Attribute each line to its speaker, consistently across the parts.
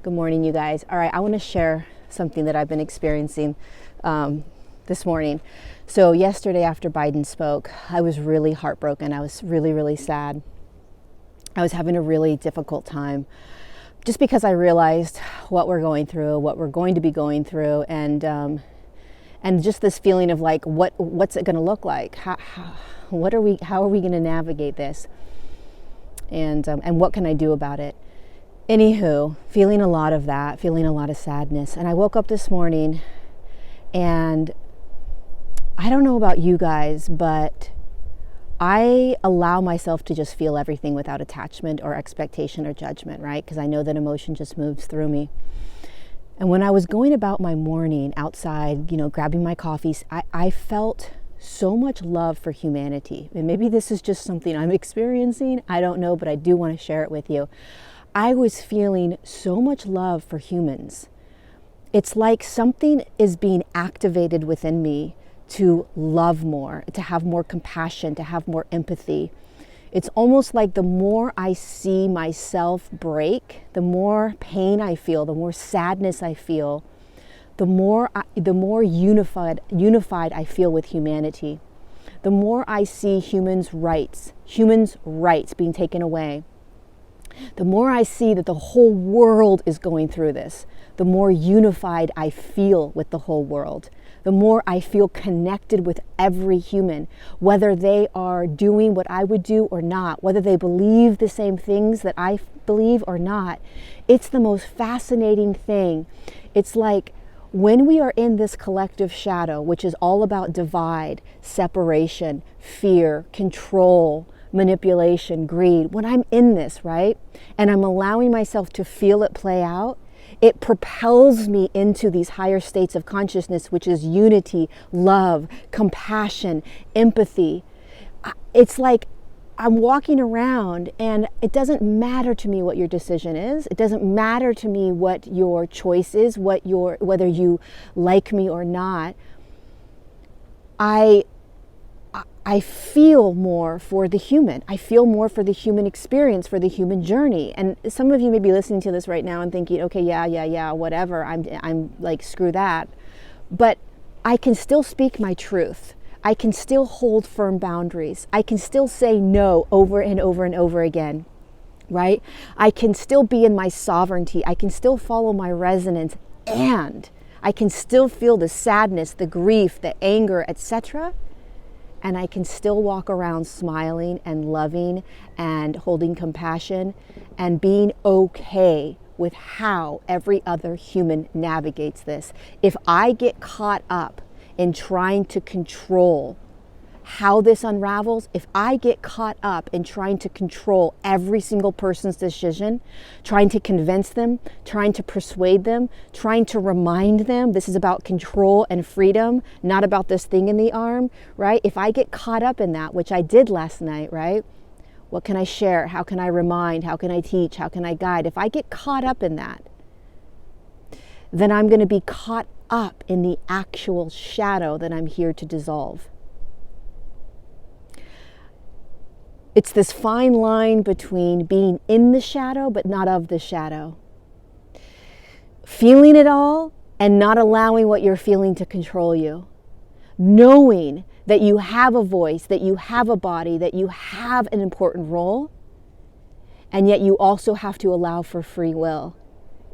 Speaker 1: Good morning, you guys. All right, I want to share something that I've been experiencing this morning. So yesterday after Biden spoke, I was really heartbroken. I was really, really sad. I was having a really difficult time just because I realized what we're going through, what we're going to be going through, and just this feeling of like, what's it going to look like? How are we going to navigate this? And what can I do about it? Anywho, feeling a lot of that, feeling a lot of sadness. And I woke up this morning and I don't know about you guys, but I allow myself to just feel everything without attachment or expectation or judgment, right? Because I know that emotion just moves through me. And when I was going about my morning outside, grabbing my coffees, I felt so much love for humanity. And maybe this is just something I'm experiencing. I don't know, but I do want to share it with you. I was feeling so much love for humans. It's like something is being activated within me to love more, to have more compassion, to have more empathy. It's almost like the more I see myself break, the more pain I feel, the more sadness I feel, the more unified I feel with humanity. The more I see humans' rights being taken away, the more I see that the whole world is going through this, the more unified I feel with the whole world, the more I feel connected with every human, whether they are doing what I would do or not, whether they believe the same things that I believe or not. It's the most fascinating thing. It's like when we are in this collective shadow, which is all about divide, separation, fear, control, manipulation, greed, when I'm in this, right, and I'm allowing myself to feel it play out, it propels me into these higher states of consciousness, which is unity, love, compassion, empathy. It's like I'm walking around and it doesn't matter to me what your decision is. It doesn't matter to me what your choice is, whether you like me or not. I feel more for the human. I feel more for the human experience, for the human journey. And some of you may be listening to this right now and thinking, okay, yeah, whatever. I'm like, screw that. But I can still speak my truth. I can still hold firm boundaries. I can still say no over and over and over again, right? I can still be in my sovereignty. I can still follow my resonance, and I can still feel the sadness, the grief, the anger, etc. And I can still walk around smiling and loving and holding compassion and being okay with how every other human navigates this. If I get caught up in trying to control how this unravels, if I get caught up in trying to control every single person's decision, trying to convince them, trying to persuade them, trying to remind them this is about control and freedom, not about this thing in the arm, right? If I get caught up in that, which I did last night, right? What can I share? How can I remind? How can I teach? How can I guide? If I get caught up in that, then I'm going to be caught up in the actual shadow that I'm here to dissolve. It's this fine line between being in the shadow but not of the shadow. Feeling it all and not allowing what you're feeling to control you. Knowing that you have a voice, that you have a body, that you have an important role, and yet you also have to allow for free will.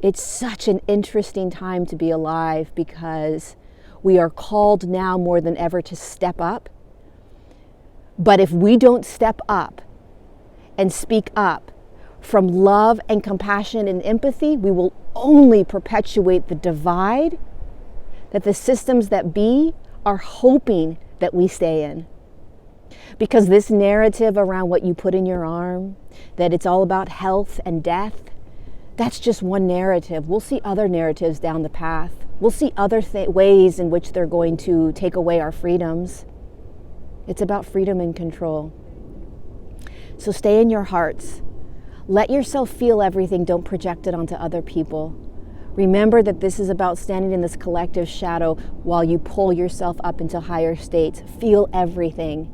Speaker 1: It's such an interesting time to be alive because we are called now more than ever to step up. But if we don't step up and speak up from love and compassion and empathy, we will only perpetuate the divide that the systems that be are hoping that we stay in. Because this narrative around what you put in your arm, that it's all about health and death, that's just one narrative. We'll see other narratives down the path. We'll see other ways in which they're going to take away our freedoms. It's about freedom and control. So stay in your hearts. Let yourself feel everything. Don't project it onto other people. Remember that this is about standing in this collective shadow while you pull yourself up into higher states. Feel everything.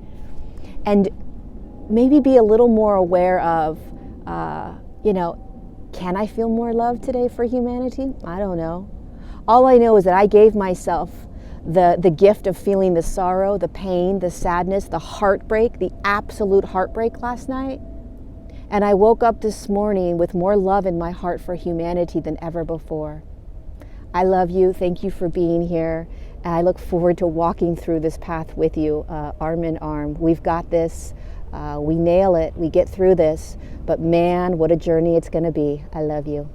Speaker 1: And maybe be a little more aware of, Can I feel more love today for humanity? I don't know. All I know is that I gave myself the gift of feeling the sorrow, the pain, the sadness, the heartbreak, the absolute heartbreak last night. And I woke up this morning with more love in my heart for humanity than ever before. I love you. Thank you for being here. And I look forward to walking through this path with you, arm in arm. We've got this. We nail it. We get through this. But man, what a journey it's going to be. I love you.